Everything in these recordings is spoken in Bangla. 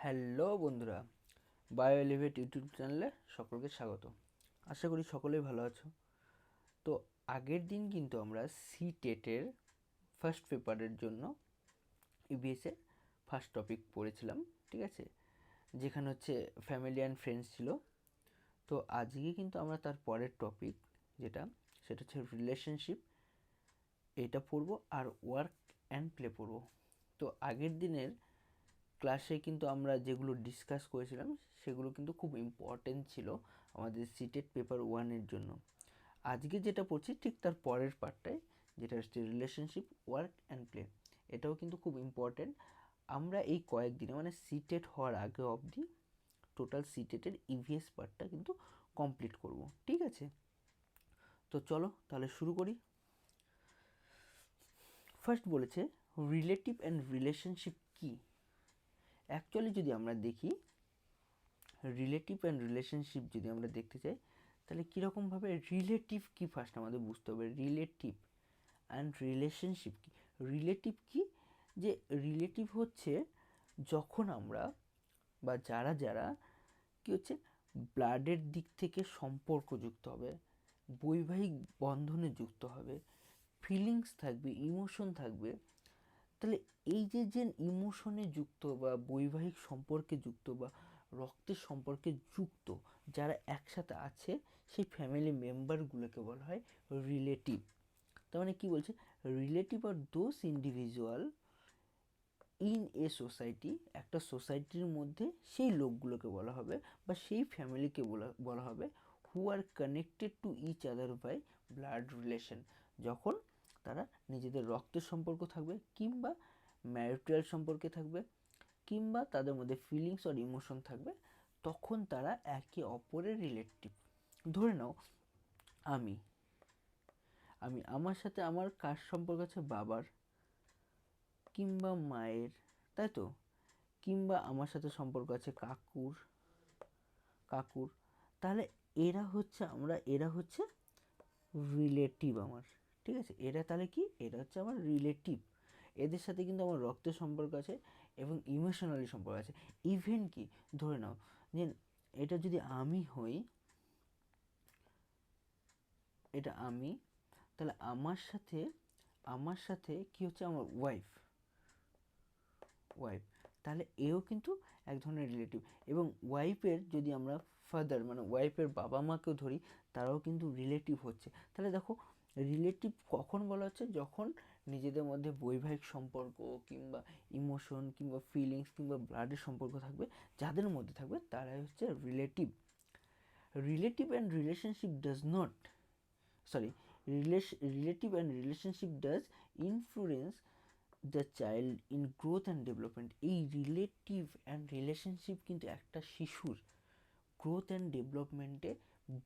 হ্যালো বন্ধুরা, বায়ো এলিভেট ইউটিউব চ্যানেলে সকলকে স্বাগত। আশা করি সকলেই ভালো আছো। তো আগের দিন কিন্তু আমরা সি টেটের ফার্স্ট পেপারের জন্য ইবিএসের ফার্স্ট টপিক পড়েছিলাম, ঠিক আছে, যেখানে হচ্ছে ফ্যামিলি অ্যান্ড ফ্রেন্ডস ছিল। তো আজকে কিন্তু আমরা তার পরের টপিক সেটা হচ্ছে রিলেশনশিপ, এটা পড়বো আর ওয়ার্ক অ্যান্ড প্লে পড়বো। তো আগের দিনের ক্লাসে কিন্তু আমরা যেগুলো ডিসকাস করেছিলাম সেগুলো কিন্তু খুব ইম্পর্টেন্ট ছিল আমাদের সিটেট পেপার ওয়ানের জন্য। আজকে যেটা পড়ছি ঠিক তার পরের পার্টটায়, যেটা হচ্ছে রিলেশনশিপ, ওয়ার্ক অ্যান্ড প্লে। এটাও কিন্তু খুব ইম্পর্টেন্ট। আমরা এই কয়েকদিনে মানে সিটেট হওয়ার আগে অবধি টোটাল সিটেটের ইভিএস পার্টটা কিন্তু কমপ্লিট করব, ঠিক আছে। তো চলো তাহলে শুরু করি। ফার্স্ট বলেছে রিলেটিভ অ্যান্ড রিলেশনশিপ কী। অ্যাকচুয়ালি যদি আমরা দেখি রিলেটিভ অ্যান্ড রিলেশনশিপ যদি আমরা দেখতে চাই, তাহলে কীরকমভাবে রিলেটিভ কী ফার্স্ট আমাদের বুঝতে হবে। রিলেটিভ অ্যান্ড রিলেশনশিপ কী? রিলেটিভ কী? যে রিলেটিভ হচ্ছে যখন আমরা বা যারা যারা কী হচ্ছে ব্লাডের দিক থেকে সম্পর্কযুক্ত হবে, বৈবাহিক বন্ধনে যুক্ত হবে, ফিলিংস থাকবে, ইমোশন থাকবে। তাহলে এই যে যে ইমোশনে যুক্ত বা বৈবাহিক সম্পর্কে যুক্ত বা রক্তের সম্পর্কে যুক্ত যারা একসাথে আছে, সেই ফ্যামিলি মেম্বারগুলোকে বলা হয় রিলেটিভ। তার মানে কী বলছে, relative are those individual in a society, একটা সোসাইটির মধ্যে সেই লোকগুলোকে বলা হবে বা সেই ফ্যামিলিকে বলা হবে who are connected to each other by blood relation. যখন তারা নিজেদের রক্তের সম্পর্ক থাকবে, কিংবা ম্যারিটাল সম্পর্কে থাকবে, কিংবা তাদের মধ্যে ফিলিংস আর ইমোশন থাকবে, তখন তারা একে অপরের রিলেটিভ। ধরে নাও আমি আমি আমার সাথে আমার কার সম্পর্ক আছে, বাবার কিংবা মায়ের, তাই তো, কিংবা আমার সাথে সম্পর্ক আছে কাকুর। তাহলে এরা হচ্ছে রিলেটিভ আমার, ঠিক আছে। এরা তাহলে কি, এরা হচ্ছে আমার রিলেটিভ। এদের সাথে কিন্তু আমার রক্তের সম্পর্ক আছে এবং ইমোশনালি সম্পর্ক আছে। ইভেন কি, ধরে নাও যে এটা যদি আমি হই, এটা আমি, তাহলে আমার সাথে কি হচ্ছে, আমার ওয়াইফ, তাহলে এও কিন্তু এক ধরনের রিলেটিভ। এবং ওয়াইফের যদি আমরা ফাদার মানে ওয়াইফের বাবা মাকেও ধরি, তারাও কিন্তু রিলেটিভ হচ্ছে। তাহলে দেখো, রিলেটিভ কখন বলা হচ্ছে, যখন নিজেদের মধ্যে বৈবাহিক সম্পর্ক কিংবা ইমোশন কিংবা ফিলিংস কিংবা ব্লাডের সম্পর্ক থাকবে, যাদের মধ্যে থাকবে তারাই হচ্ছে relative. Relative and relationship does not sorry relative and relationship does influence the child in growth and development. এই রিলেটিভ অ্যান্ড রিলেশনশিপ কিন্তু একটা শিশুর গ্রোথ অ্যান্ড ডেভেলপমেন্টে,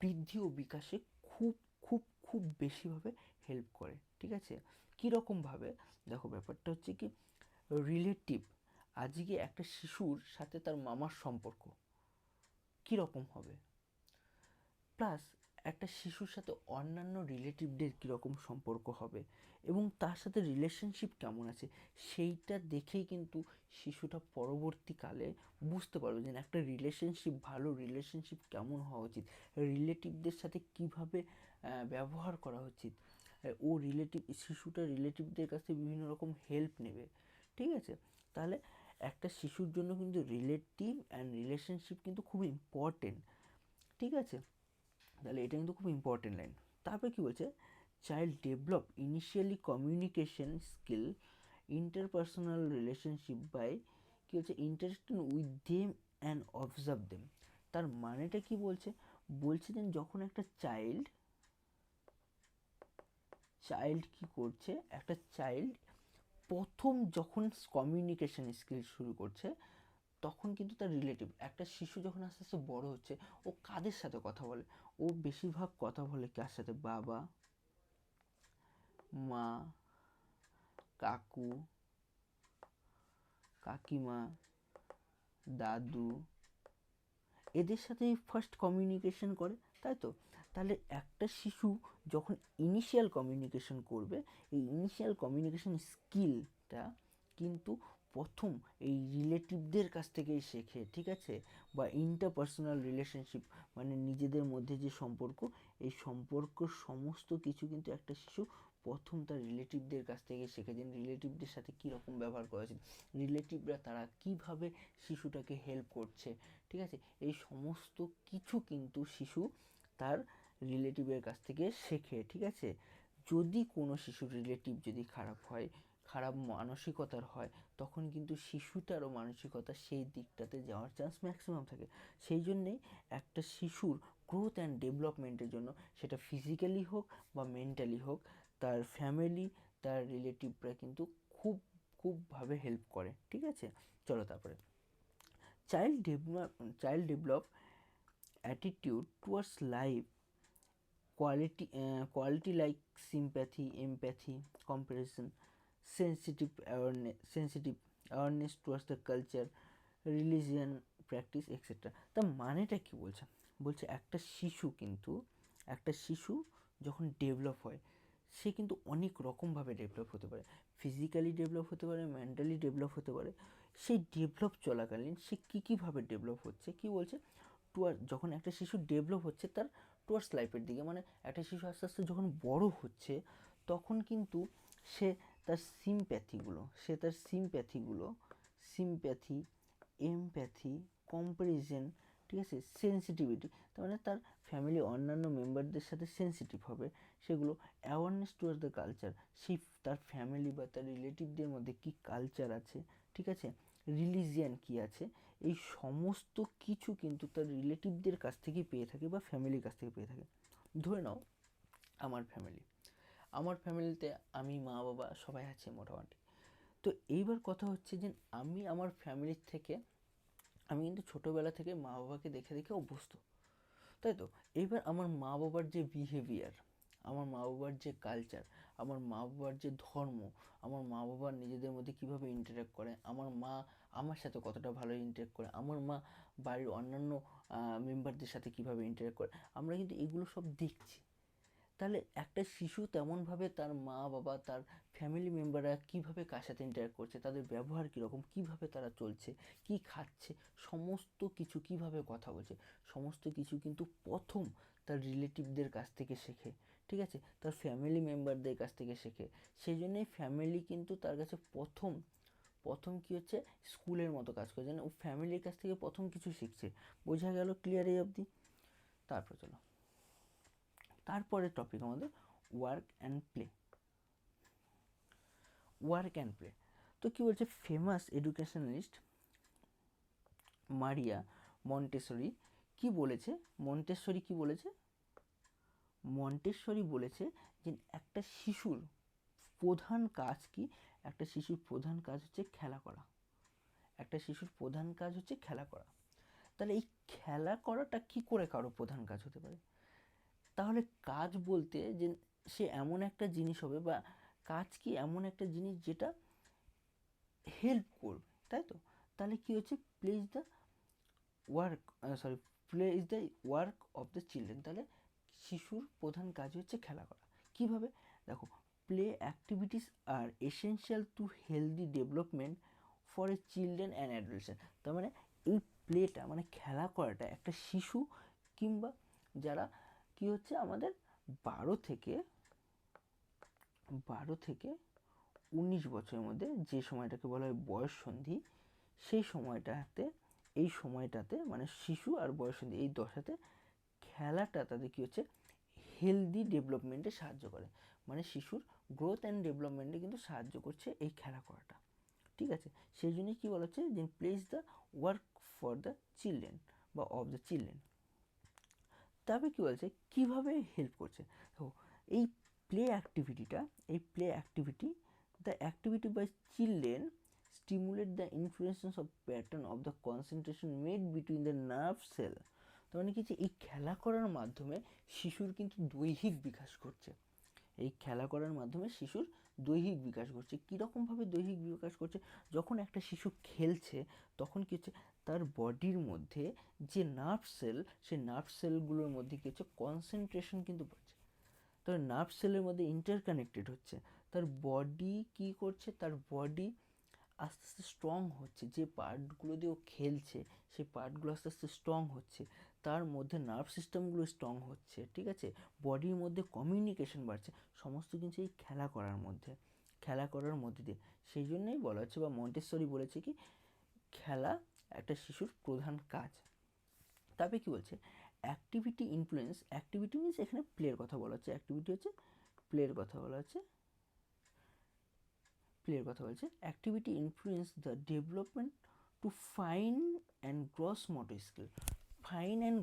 বৃদ্ধি ও বিকাশে খুব খুব খুব বেশিভাবে হেল্প করে, ঠিক আছে। কীরকমভাবে, দেখো ব্যাপারটা হচ্ছে কি, রিলেটিভ আজকে একটা শিশুর সাথে তার মামার সম্পর্ক কীরকম হবে, প্লাস একটা শিশুর সাথে অন্যান্য রিলেটিভদের কীরকম সম্পর্ক হবে এবং তার সাথে রিলেশনশিপ কেমন আছে, সেইটা দেখেই কিন্তু শিশুটা পরবর্তীকালে বুঝতে পারবে যে একটা রিলেশনশিপ, ভালো রিলেশনশিপ কেমন হওয়া উচিত, রিলেটিভদের সাথে কিভাবে ব্যবহার করা উচিত। শিশুটা রিলেটিভদের কাছ থেকে বিভিন্ন রকম হেল্প নেবে, ঠিক আছে। তাহলে একটা শিশুর জন্য কিন্তু রিলেটিভ অ্যান্ড রিলেশনশিপ কিন্তু খুব ইম্পর্টেন্ট, ঠিক আছে। তাহলে এটা কিন্তু খুব ইম্পর্টেন্ট লাইন। তারপরে কী বলছে, child develop initially communication skill, interpersonal relationship by কী হচ্ছে interaction with them and observe them. তার মানেটা কি বলছে, যে যখন একটা চাইল্ড কি করছে, একটা চাইল্ড প্রথম যখন কমিউনিকেশন স্কিল শুরু করছে, তখন কিন্তু তার রিলেটিভ, একটা শিশু যখন আস্তে আস্তে বড় হচ্ছে, ও কাদের সাথে কথা বলে, ও বেশিরভাগ কথা বলে কার সাথে, বাবা, মা, কাকু, কাকিমা, দাদু, এদের সাথেই ফার্স্ট কমিউনিকেশন করে, তাই তো। তাহলে একটা শিশু যখন ইনিশিয়াল কমিউনিকেশন করবে, এই ইনিশিয়াল কমিউনিকেশন স্কিলটা কিন্তু প্রথম এই রিলেটিভদের কাছ থেকেই শেখে, ঠিক আছে, বা ইন্টারপার্সোনাল রিলেশনশিপ মানে নিজেদের মধ্যে যে সম্পর্ক, এই সম্পর্ক সমস্ত কিছু কিন্তু একটা শিশু প্রথম তার রিলেটিভদের কাছ থেকে শেখে, যে রিলেটিভদের সাথে কীরকম ব্যবহার করেছে, রিলেটিভরা তারা কীভাবে শিশুটাকে হেল্প করছে, ঠিক আছে, এই সমস্ত কিছু কিন্তু শিশু তার রিলেটিভের কাছ থেকে শেখে, ঠিক আছে। যদি কোনো শিশুর রিলেটিভ যদি খারাপ হয়, খারাপ মানসিকতার হয়, তখন কিন্তু শিশুটারও মানসিকতা সেই দিকটাতে যাওয়ার চান্স ম্যাক্সিমাম থাকে। সেই জন্যেই একটা শিশুর গ্রোথ অ্যান্ড ডেভেলপমেন্টের জন্য, সেটা ফিজিক্যালি হোক বা মেন্টালি হোক, তার ফ্যামিলি, তার রিলেটিভরা কিন্তু খুবভাবে হেল্প করে, ঠিক আছে। চলো তারপরে, child develop attitude towards life quality like sympathy, empathy, comparison, sensitive awareness towards the culture, religion, practice, etc. তার মানেটা কি বলছে? বলছে একটা শিশু যখন ডেভেলপ হয়, সে কিন্তু অনেক রকমভাবে ডেভেলপ হতে পারে, ফিজিক্যালি ডেভেলপ হতে পারে, মেন্টালি ডেভেলপ হতে পারে। সেই ডেভেলপ চলাকালীন সে কীভাবে ডেভেলপ হচ্ছে, কি বলছে, যখন একটা শিশু ডেভেলপ হচ্ছে তার টুয়ার্ডস লাইফের দিকে, মানে একটা শিশু আস্তে আস্তে যখন বড় হচ্ছে, তখন কিন্তু সে তার সিম্প্যাথি, এমপ্যাথি, কম্প্যারিজন, ঠিক আছে, সেন্সিটিভিটি, তার মানে তার ফ্যামিলি অন্যান্য মেম্বারদের সাথে সেন্সিটিভ হবে, সেগুলো অ্যাওয়ারনেস টুয়ার্ডস দ্য কালচার, সেই তার ফ্যামিলি বা তার রিলেটিভদের মধ্যে কী কালচার আছে, ঠিক আছে, রিলিজিয়ান কী আছে, এই সমস্ত কিছু কিন্তু তার রিলেটিভদের কাছ থেকেই পেয়ে থাকে বা ফ্যামিলির কাছ থেকে পেয়ে থাকে। ধরে নাও আমার ফ্যামিলিতে আমি, মা, বাবা সবাই আছে মোটামুটি। তো এইবার কথা হচ্ছে যে আমি আমার ফ্যামিলির থেকে, আমি কিন্তু ছোটোবেলা থেকে মা বাবাকে দেখে দেখে অভ্যস্ত, তাই তো। এইবার আমার মা বাবার যে বিহেভিয়ার, আমার মা বাবার যে কালচার, আমার মা বাবার যে ধর্ম, আমার মা বাবার নিজেদের মধ্যে কীভাবে ইন্টারেক্ট করে, আমার মা আমার সাথে কতটা ভালো ইন্টারেক্ট করে, আমার মা বাড়ির অন্যান্য মেম্বারদের সাথে কীভাবে ইন্টারেক্ট করে, আমরা কিন্তু এগুলো সব দেখছি। তাহলে একটা শিশু তেমনভাবে তার মা বাবা, তার ফ্যামিলি মেম্বাররা কীভাবে কার সাথে ইন্টারেক্ট করছে, তাদের ব্যবহার কীরকম, কীভাবে তারা চলছে, কী খাচ্ছে, সমস্ত কিছু কীভাবে কথা বলছে, সমস্ত কিছু কিন্তু প্রথম তার রিলেটিভদের কাছ থেকে শেখে, ঠিক আছে, তার ফ্যামিলি মেম্বারদের কাছ থেকে শেখে। সেই জন্যই ফ্যামিলি কিন্তু তার কাছে প্রথম কী হচ্ছে, স্কুলের মতো কাজ করে, যেন ও ফ্যামিলির কাছ থেকে প্রথম কিছু শিখছে। বোঝা গেল ক্লিয়ার এই অবধি? তারপর চলো, তারপরে টপিক আমাদের ওয়ার্ক অ্যান্ড প্লে। তো কী বলছে, ফেমাস এডুকেশনালিস্ট মারিয়া মন্টেসরি কি বলেছে, মন্টেসরি বলেছে যে একটা শিশুর প্রধান কাজ কি, একটা শিশুর প্রধান কাজ হচ্ছে খেলা করা, তাহলে এই খেলা করাটা কি করে কারো প্রধান কাজ হতে পারে? তাহলে কাজ বলতে যে সে এমন একটা জিনিস হবে, বা কাজ কি এমন একটা জিনিস যেটা হেল্প করবে, তাই তো। তাহলে কি হচ্ছে, play is the work of the children, তাহলে শিশুর প্রধান কাজ হচ্ছে খেলা করা। কীভাবে? দেখো, play activities are essential to healthy development for a children and adults. তার মানে এই প্লেটা মানে খেলা করাটা একটা শিশু কিংবা যারা কি হচ্ছে আমাদের 12 থেকে 19 বছরের মধ্যে, যে সময়টাকে বলা হয় বয়ঃসন্ধি, সেই সময়টাতে মানে শিশু আর বয়ঃসন্ধি এই দশাতে খেলাটা তাদের কী হচ্ছে, হেলদি ডেভেলপমেন্টে সাহায্য করে, মানে শিশুর গ্রোথ অ্যান্ড ডেভেলপমেন্টে কিন্তু সাহায্য করছে এই খেলা করাটা, ঠিক আছে। সেই জন্যই কী বলা হচ্ছে যে place the work for the children বা অফ দ্য চিলড্রেন। তবে কী বলছে, কীভাবে হেল্প করছে, তো এই play activity the activity by children stimulate the influences of pattern of the concentration made between the nerve cell। তার মানে কি, যে এই খেলা করার মাধ্যমে শিশুর কিন্তু দৈহিক বিকাশ ঘটছে, কীরকমভাবে দৈহিক বিকাশ করছে, যখন একটা শিশু খেলছে তখন কী হচ্ছে, তার বডির মধ্যে যে নার্ভ সেল, সেই নার্ভ সেলগুলোর মধ্যে কী হচ্ছে, কনসেন্ট্রেশন কিন্তু বাড়ছে, তার নার্ভ সেলের মধ্যে ইন্টারকানেক্টেড হচ্ছে, তার বডি কী করছে, তার বডি আস্তে আস্তে স্ট্রং হচ্ছে, যে পার্টগুলো দিয়ে ও খেলছে সেই পার্টগুলো আস্তে আস্তে স্ট্রং হচ্ছে, তার মধ্যে নার্ভ সিস্টেমগুলো স্ট্রং হচ্ছে, ঠিক আছে, বডির মধ্যে কমিউনিকেশন বাড়ছে, সমস্ত কিছু এই খেলা করার মধ্যে দিয়ে। সেই জন্যই বলা হচ্ছে বা মন্টেসরি বলেছে কি খেলা একটা শিশুর প্রধান কাজ। তবে কি বলছে অ্যাক্টিভিটি ইনফ্লুয়েন্স, অ্যাক্টিভিটি মিনস এখানে প্লের কথা বলা হচ্ছে, অ্যাক্টিভিটি হচ্ছে প্লের কথা বলা হচ্ছে, activity influence the development to fine and gross motor skill. Fine and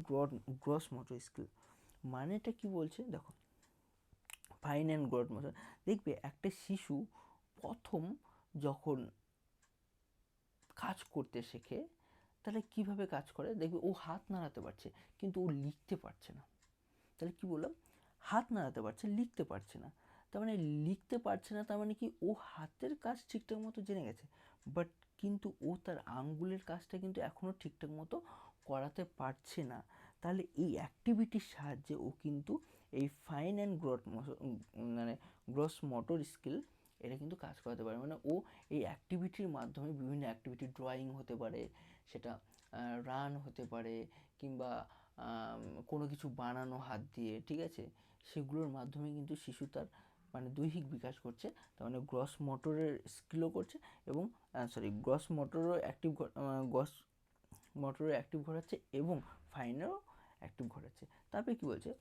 gross motor skill মানেটা কি বলছে দেখো, ফাইন অ্যান্ড গ্রস মোটর, দেখবে একটা শিশু প্রথম যখন কাজ করতে শেখে তাহলে কিভাবে কাজ করে, দেখবে ও হাত নাড়াতে পারছে কিন্তু ও লিখতে পারছে না। তাহলে কি বললাম, হাত নাড়াতে পারছে লিখতে পারছে না, তার মানে লিখতে পারছে না, তার মানে কি ও হাতের কাজ ঠিকঠাক মতো জেনে গেছে, বাট কিন্তু ও তার আঙ্গুলের কাজটা কিন্তু এখনও ঠিকঠাক মতো করাতে পারছে না। তাহলে এই অ্যাক্টিভিটির সাহায্যে ও কিন্তু এই ফাইন অ্যান্ড মানে গ্রস মোটর স্কিল এটা কিন্তু কাজ করাতে পারে। মানে ও এই অ্যাক্টিভিটির মাধ্যমে বিভিন্ন অ্যাক্টিভিটি, ড্রয়িং হতে পারে, সেটা রান হতে পারে, কিংবা কোনো কিছু বানানো হাত দিয়ে, ঠিক আছে, সেগুলোর মাধ্যমে কিন্তু শিশু তার মানে দৈহিক বিকাশ করছে, তার মানে গ্রস মোটরের স্কিলও করছে এবং গ্রস মোটরও অ্যাক্টিভ ঘটাচ্ছে এবং ফাইনেরও অ্যাক্টিভ ঘটাচ্ছে। তারপরে কি বলছে,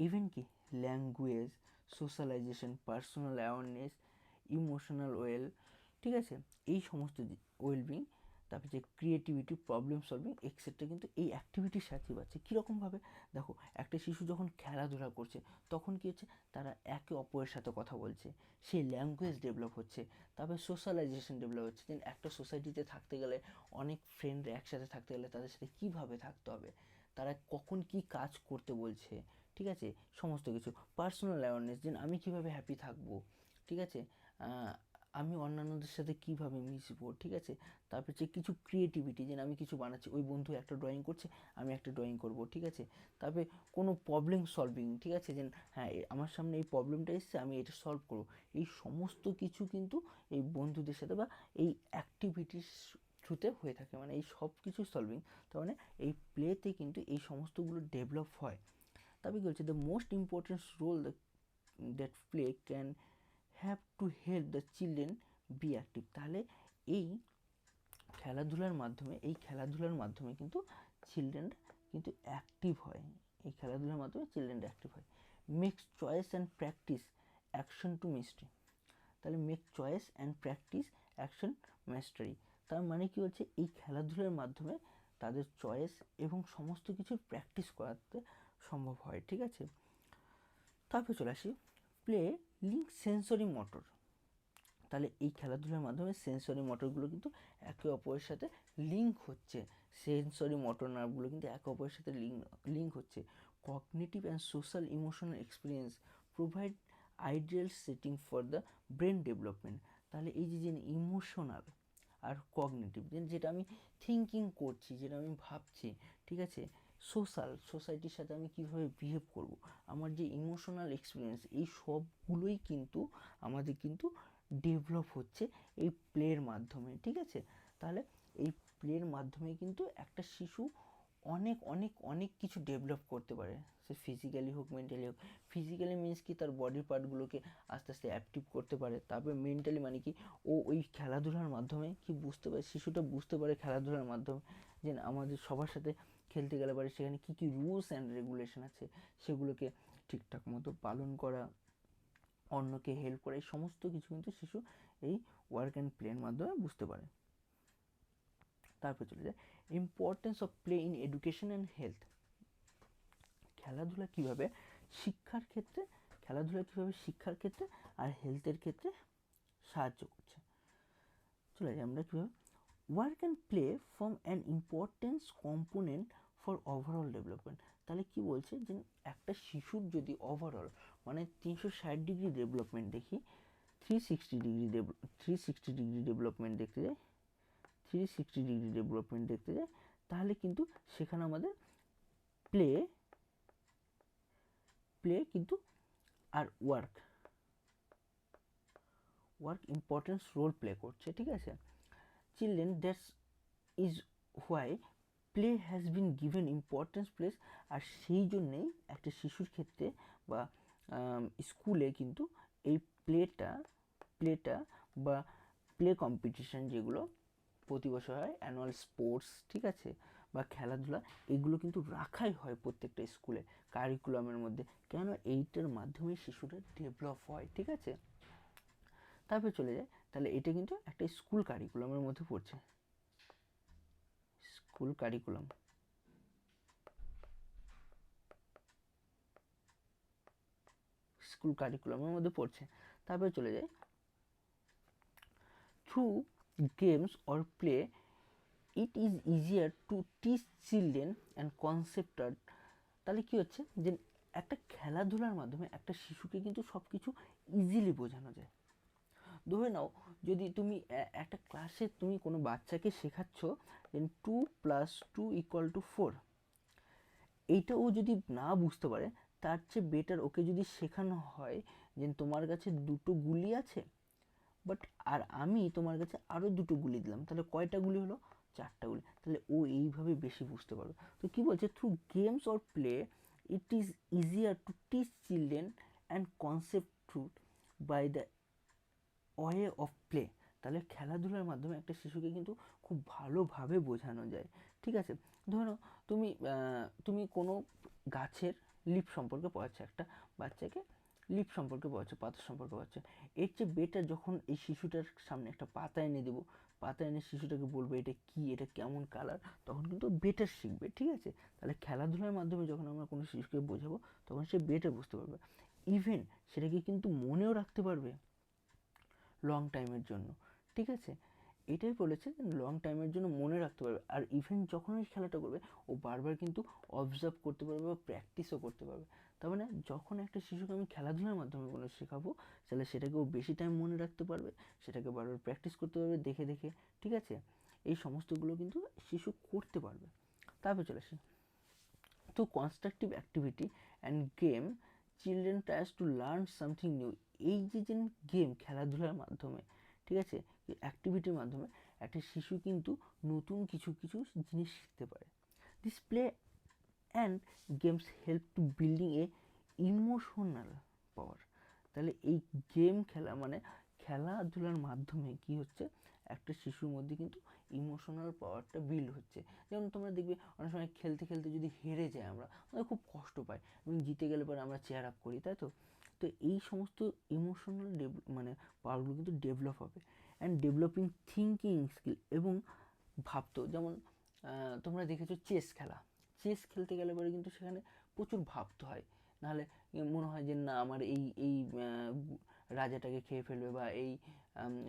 ইভেন কি language, socialisation, personal awareness, emotional ঠিক আছে, এই সমস্ত ওয়েলবিং, তারপর যে ক্রিয়েটিভিটি, প্রবলেম সলভিং এক্সেট্রা কিন্তু এই অ্যাক্টিভিটির সাথে পাচ্ছে। কীরকমভাবে দেখো, একটা শিশু যখন খেলাধুলা করছে তখন কী হচ্ছে, তারা একে অপরের সাথে কথা বলছে, সেই ল্যাঙ্গুয়েজ ডেভেলপ হচ্ছে, তারপরে সোশ্যালাইজেশন ডেভেলপ হচ্ছে, যে একটা সোসাইটিতে থাকতে গেলে অনেক ফ্রেন্ডরা একসাথে থাকতে গেলে তাদের সাথে কীভাবে থাকতে হবে, তারা কখন কি কাজ করতে বলছে, ঠিক আছে, সমস্ত কিছু। পার্সোনাল অ্যাওয়ারনেস, যে আমি কীভাবে হ্যাপি থাকবো, ঠিক আছে, আমি অন্যান্যদের সাথে কীভাবে মিশবো, ঠিক আছে, তারপর যে কিছু ক্রিয়েটিভিটি, যে আমি কিছু বানাচ্ছি, ওই বন্ধু একটা ড্রয়িং করছে আমি একটা ড্রয়িং করব, ঠিক আছে, তারপরে কোনো প্রবলেম সলভিং, ঠিক আছে, যে হ্যাঁ আমার সামনে এই প্রবলেমটা এসছে আমি এটা সলভ করবো, এই সমস্ত কিছু কিন্তু এই বন্ধুদের সাথে বা এই অ্যাক্টিভিটিস থ্রুতে হয়ে থাকে। মানে এই সব কিছু সলভিং, তার মানে এই প্লেতে কিন্তু এই সমস্তগুলো ডেভেলপ হয়। তবে কি হচ্ছে, the most important role that play can have to help the children be active. তাহলে এই খেলাধুলার মাধ্যমে কিন্তু চিলড্রেনরা কিন্তু অ্যাক্টিভ হয়, এই খেলাধুলার মাধ্যমে চিলড্রেনরা অ্যাক্টিভ হয়। Make choice and practice action to mastery. তাহলে make choice and practice action mastery, তার মানে কি হচ্ছে, এই খেলাধুলার মাধ্যমে তাদের চয়েস এবং সমস্ত কিছুর প্র্যাকটিস করাতে সম্ভব হয়, ঠিক আছে। তারপরে চলে আসি প্লে লিঙ্ক সেন্সরি মোটর। তাহলে এই খেলাধুলার মাধ্যমে সেন্সরি মোটরগুলো কিন্তু একে অপরের সাথে লিঙ্ক হচ্ছে, সেন্সরি মোটর নার্ভগুলো কিন্তু একে অপরের সাথে লিঙ্ক হচ্ছে। Cognitive and social emotional experience provide ideal setting for the brain development. তাহলে এই যে ইমোশনাল আর কগনিটিভ, যেটা আমি থিঙ্কিং করছি, যেটা আমি ভাবছি, ঠিক আছে, সোসাইটির সাথে আমি কীভাবে বিহেভ করব, আমার যে ইমোশনাল এক্সপিরিয়েন্স, এই সবগুলোই কিন্তু আমাদের কিন্তু ডেভেলপ হচ্ছে এই প্লের মাধ্যমে, ঠিক আছে। তাহলে এই প্লের মাধ্যমে কিন্তু একটা শিশু অনেক অনেক অনেক কিছু ডেভেলপ করতে পারে, সে ফিজিক্যালি হোক মেন্টালি হোক। ফিজিক্যালি মিনস কি, তার বডির পার্টগুলোকে আস্তে আস্তে অ্যাক্টিভ করতে পারে। তারপরে মেন্টালি মানে কি, ও ওই খেলাধুলার মাধ্যমে কি বুঝতে পারে, শিশুটা বুঝতে পারে খেলাধুলার মাধ্যমে যে আমাদের সবার সাথে খেলতে গেলে পারে সেখানে কী কী রুলস অ্যান্ড রেগুলেশন আছে সেগুলোকে ঠিকঠাক মতো পালন করা, অন্যকে হেল্প করা, এই সমস্ত কিছু কিন্তু শিশু এই ওয়ার্ক অ্যান্ড প্লের মাধ্যমে বুঝতে পারে। তারপর চলে যায় importance of play in education and health. খেলাধুলা কীভাবে শিক্ষার ক্ষেত্রে আর হেলথের ক্ষেত্রে সাহায্য করছে। চলে যাই আমরা কীভাবে, work and play form an importance component for overall development. তাহলে কি বলছে, যে একটা শিশুর যদি ওভারঅল মানে 360 ডিগ্রি ডেভেলপমেন্ট দেখি, 360 ডিগ্রি ডেভেলপমেন্ট দেখতে যাই, 360 ডিগ্রি ডেভেলপমেন্ট দেখতে যাই, তাহলে কিন্তু সেখানে আমাদের প্লে কিন্তু আর work work importance role play করছে, ঠিক আছে। Children that's is why play has been given importance place. আর সেই জন্যেই একটা শিশুর ক্ষেত্রে বা স্কুলে কিন্তু এই প্লেটা বা প্লে কম্পিটিশান যেগুলো প্রতি বছর হয়, অ্যানুয়াল স্পোর্টস, ঠিক আছে, বা খেলাধুলা, এগুলো কিন্তু রাখাই হয় প্রত্যেকটা স্কুলে কারিকুলামের মধ্যে। কেন? এইটার মাধ্যমে শিশুরা ডেভেলপ হয়, ঠিক আছে। তারপরে চলে যায়, তাহলে এটা কিন্তু একটা স্কুল কারিকুলামের মধ্যে পড়ছে, স্কুল কারিকুলাম। স্কুল কারিকুলামের মধ্যে পড়ছে। তারপরে চলে যায়, through games or play it is easier to teach children and concept. তাহলে কী হচ্ছে যে একটা খেলাধুলার মাধ্যমে একটা শিশুকে কিন্তু সব কিছু ইজিলি বোঝানো যায়। ধরে নাও যদি তুমি একটা ক্লাসে তুমি কোনো বাচ্চাকে শেখাচ্ছ যে 2+2=4, এইটা ও যদি না বুঝতে পারে, তার চেয়ে বেটার ওকে যদি শেখানো হয় যে তোমার কাছে দুটো গুলি আছে, বাট আর আমি তোমার কাছে আরও দুটো গুলি দিলাম, তাহলে কয়টা গুলি হলো? 4টা গুলি। তাহলে ও এইভাবে বেশি বুঝতে পারবে। তো কী বলছে, through games or play it is easier to teach children and concept through by the way of play. তাহলে খেলাধুলার মাধ্যমে একটা শিশুকে কিন্তু খুব ভালোভাবে বোঝানো যায়, ঠিক আছে। ধরো তুমি কোনো গাছের লিফ সম্পর্কে পড়াচ্ছ, একটা বাচ্চাকে লিফ সম্পর্কে পড়াচ্ছ, পাতা সম্পর্কে পড়াচ্ছ। এর চেয়ে বেটার যখন এই শিশুটার সামনে একটা পাতা এনে দেবো, পাতা এনে শিশুটাকে বলবো এটা কি, এটা কেমন কালার, তখন কিন্তু বেটার শিখবে, ঠিক আছে। তাহলে খেলাধুলার মাধ্যমে যখন আমরা কোনো শিশুকে বোঝাবো, তখন সে বেটার বুঝতে পারবে। ইভেন সেটাকে কিন্তু মনেও রাখতে পারবে লং টাইমের জন্য, ঠিক আছে। এটাই বলেছে লং টাইমের জন্য মনে রাখতে পারবে। আর ইভেন যখন ওই খেলাটা করবে, ও বারবার কিন্তু অবজার্ভ করতে পারবে বা প্র্যাকটিসও করতে পারবে। তার মানে যখন একটা শিশুকে আমি খেলাধুলার মাধ্যমে কোনো শেখাবো, তাহলে সেটাকে ও বেশি টাইম মনে রাখতে পারবে, সেটাকে বারবার প্র্যাকটিস করতে পারবে দেখে দেখে, ঠিক আছে। এই সমস্তগুলো কিন্তু শিশু করতে পারবে। তারপর চলে আসি, তো constructive activity and game children tries to learn something new. এই যে গেম, খেলাধুলার মাধ্যমে, ঠিক আছে, অ্যাক্টিভিটির মাধ্যমে একটা শিশু কিন্তু নতুন কিছু কিছু জিনিস শিখতে পারে। This play and games help to building a emotional power. তাহলে এই গেম খেলা মানে খেলাধুলার মাধ্যমে কি হচ্ছে, একটা শিশুর মধ্যে কিন্তু ইমোশনাল পাওয়ারটা বিল্ড হচ্ছে। যেমন তোমরা দেখবে অনেক সময় খেলতে খেলতে যদি হেরে যাই আমরা খুব কষ্ট পাই, এবং জিতে গেলে পরে আমরা চেয়ার আপ করি, তাই তো। তো এই সমস্ত ইমোশনাল মানে পাওয়ারগুলো কিন্তু ডেভেলপ হবে। অ্যান্ড ডেভেলপিং থিঙ্কিং স্কিল, এবং ভাবতো, যেমন তোমরা দেখেছো চেস খেলা, চেস খেলতে গেলে পরে কিন্তু সেখানে প্রচুর ভাবতে হয়, নাহলে মনে হয় যে না আমার এই এই রাজাটাকে খেয়ে ফেলবে বা এই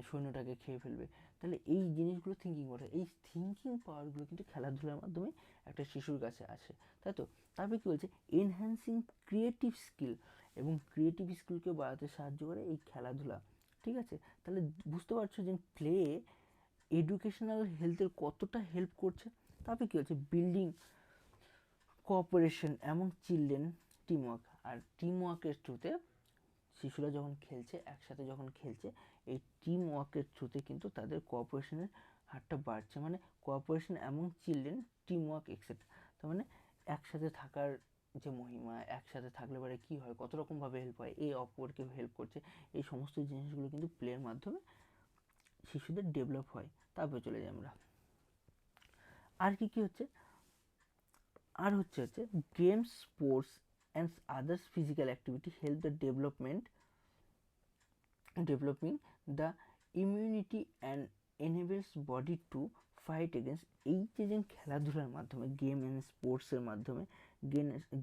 সৈন্যটাকে খেয়ে ফেলবে। তাহলে এই জিনিসগুলো থিঙ্কিং করে, এই থিঙ্কিং পাওয়ারগুলো কিন্তু খেলাধুলার মাধ্যমে একটা শিশুর কাছে আসে, তাই তো। তারপরে কী বলছে, এনহ্যান্সিং ক্রিয়েটিভ স্কিল, এবং ক্রিয়েটিভ স্কিলকে বাড়াতে সাহায্য করে এই খেলাধুলা, ঠিক আছে। তাহলে বুঝতে পারছো যে প্লে এডুকেশনাল হেলথের কতটা হেল্প করছে। তারপরে কী হচ্ছে, বিল্ডিং কোঅপারেশন এবং চিলড্রেন টিমওয়ার্ক। আর টিমওয়ার্কের থ্রুতে শিশুরা যখন খেলছে, একসাথে যখন খেলছে, এই টিম ওয়ার্কের থ্রুতে কিন্তু তাদের কোঅপারেশনের হারটা বাড়ছে। মানে কোঅপারেশন এবং চিলড্রেন টিম ওয়ার্ক এক্সেট্রা। তার মানে একসাথে থাকার যে মহিমা, একসাথে থাকলে পরে কী হয়, কত রকমভাবে হেল্প হয়, এই অপরকে হেল্প করছে, এই সমস্ত জিনিসগুলো কিন্তু প্লের মাধ্যমে শিশুদের ডেভেলপ হয়। তারপরে চলে যাই আমরা, আর কী কী হচ্ছে, আর হচ্ছে games, sports and others physical activity help the developing the immunity and enables body to fight against। এই যে খেলাধুলার মাধ্যমে গেম অ্যান্ড স্পোর্টসের মাধ্যমে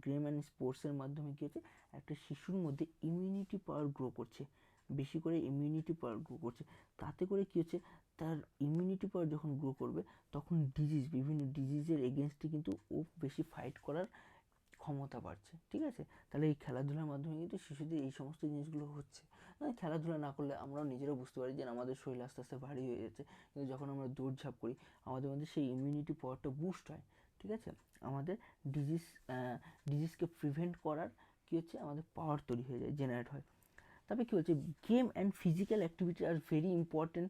গেম অ্যান্ড স্পোর্টসের মাধ্যমে কী হচ্ছে, একটা শিশুর মধ্যে ইমিউনিটি পাওয়ার গ্রো করছে, বেশি করে ইমিউনিটি পাওয়ার গ্রো করছে। তাতে করে কী হচ্ছে, তার ইমিউনিটি পাওয়ার যখন গ্রো করবে, তখন বিভিন্ন ডিজিজের এগেনস্টে কিন্তু ও বেশি ফাইট করার ক্ষমতা বাড়ছে, ঠিক আছে। তাহলে এই খেলাধুলার মাধ্যমে কিন্তু শিশুদের এই সমস্ত জিনিসগুলো হচ্ছে। খেলাধুলা না করলে আমরাও নিজেরাও বুঝতে পারি যে আমাদের শরীর আস্তে আস্তে ভারী হয়ে যাচ্ছে, কিন্তু যখন আমরা দৌড়ঝাঁপ করি আমাদের মধ্যে সেই ইমিউনিটি পাওয়ারটা বুস্ট হয়, ঠিক আছে। আমাদের ডিজিজকে প্রিভেন্ট করার কী হচ্ছে, আমাদের পাওয়ার তৈরি হয়ে যায়, জেনারেট হয়। তারপরে কী বলছে, game and physical activity are very important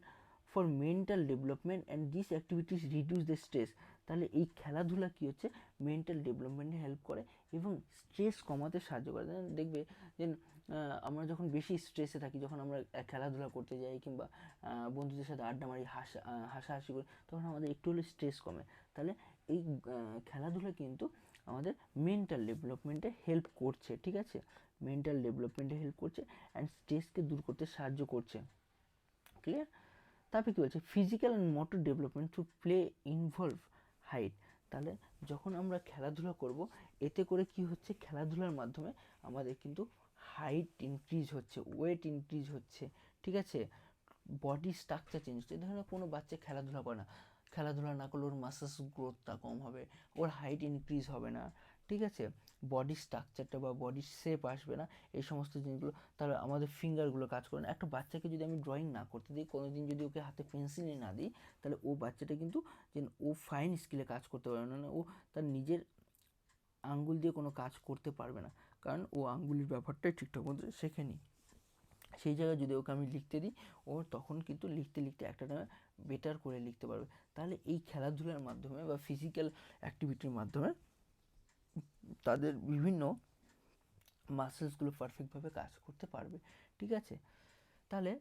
for mental development and this activities reduce the stress. তাহলে এই খেলাধুলা কী হচ্ছে, মেন্টাল ডেভেলপমেন্টে হেল্প করে এবং স্ট্রেস কমাতে সাহায্য করে। দেখবে যে আমরা যখন বেশি স্ট্রেসে থাকি, যখন আমরা খেলাধুলা করতে যাই কিংবা বন্ধুদের সাথে আড্ডা মারি, হাসাহাসি করি, তখন আমাদের একটু হলে স্ট্রেস কমে। তাহলে এই খেলাধুলা কিন্তু আমাদের মেন্টাল ডেভেলপমেন্টে হেল্প করছে, ঠিক আছে, মেন্টাল ডেভেলপমেন্টে হেল্প করছে অ্যান্ড স্ট্রেসকে দূর করতে সাহায্য করছে। ক্লিয়ার? তারপরে কী বলছে, physical and motor development to play involve height. তাহলে যখন আমরা খেলাধুলা করব, এতে করে কি হচ্ছে, খেলাধুলার মাধ্যমে আমাদের কিন্তু হাইট ইনক্রিজ হচ্ছে, ওয়েট ইনক্রিজ হচ্ছে, ঠিক আছে, বডি স্ট্রাকচার চেঞ্জ হচ্ছে। ধরো কোনো বাচ্চা খেলাধুলা করে না, খেলাধুলা না করলে ওর মাসেলস গ্রোথটা কম হবে, ওর হাইট ইনক্রিজ হবে না, ঠিক আছে, বডি স্ট্রাকচারটা বা বডি শেপ আসবে না, এই সমস্ত জিনিসগুলো। তাহলে আমাদের ফিঙ্গারগুলো কাজ করে না। একটা বাচ্চাকে যদি আমি ড্রয়িং না করতে দিই, কোনো দিন যদি ওকে হাতে পেন্সিল না দিই, তাহলে ও বাচ্চাটা কিন্তু যে ও ফাইন স্কিলে কাজ করতে পারবে না, ও তার নিজের আঙ্গুল দিয়ে কোনো কাজ করতে পারবে না, কারণ ও আঙ্গুলির ব্যাপারটাই ঠিকঠাক মতো শেখেনি। সেই জায়গায় যদি ওকে আমি লিখতে দিই, ও তখন কিন্তু লিখতে লিখতে একটা টাইমে বেটার করে লিখতে পারবে। তাহলে এই খেলাধুলার মাধ্যমে বা ফিজিক্যাল অ্যাক্টিভিটির মাধ্যমে তাদের বিভিন্ন মাসেলসগুলো পারফেক্টভাবে কাজ করতে পারবে, ঠিক আছে। তাহলে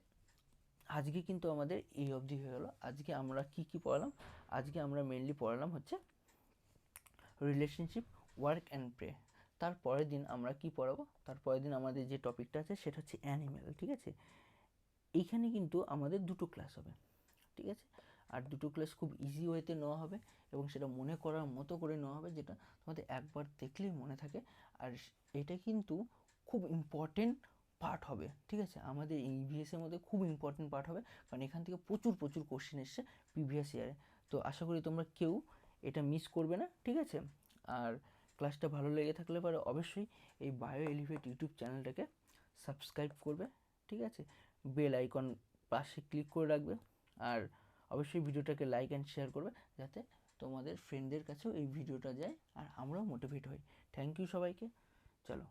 আজকে কিন্তু আমাদের এই অবধি হয়ে গেলো। আজকে আমরা কি পড়ালাম? আজকে আমরা মেনলি পড়ালাম হচ্ছে রিলেশনশিপ, ওয়ার্ক অ্যান্ড প্লে। তারপরের দিন আমরা কি পড়াবো? তারপরের দিন আমাদের যে টপিকটা আছে সেটা হচ্ছে অ্যানিম্যাল, ঠিক আছে। এইখানে কিন্তু আমাদের দুটো ক্লাস হবে, ঠিক আছে, আর দুটো ক্লাস খুব ইজি ওয়েতে নেওয়া হবে এবং সেটা মনে করার মতো করে নেওয়া হবে, যেটা তোমাদের একবার দেখলেই মনে থাকে। আর এটা কিন্তু খুব ইম্পর্টেন্ট পার্ট হবে, ঠিক আছে, আমাদের ইভিএসের মধ্যে খুব ইম্পর্টেন্ট পার্ট হবে, কারণ এখান থেকে প্রচুর প্রচুর কোশ্চেন এসছে প্রিভিয়াস ইয়ারে। তো আশা করি তোমরা কেউ এটা মিস করবে না, ঠিক আছে। আর ক্লাসটা ভালো লেগে থাকলে পরে অবশ্যই এই বায়ো এলিভেট ইউটিউব চ্যানেলটাকে সাবস্ক্রাইব করবে, ঠিক আছে, বেল আইকন পাশে ক্লিক করে রাখবে, আর অবশ্যই ভিডিওটাকে লাইক অ্যান্ড শেয়ার করবে, যাতে তোমাদের ফ্রেন্ডদের কাছেও এই ভিডিওটা যায় আর আমরাও মোটিভেট হই। থ্যাংক ইউ সবাইকে। চলো।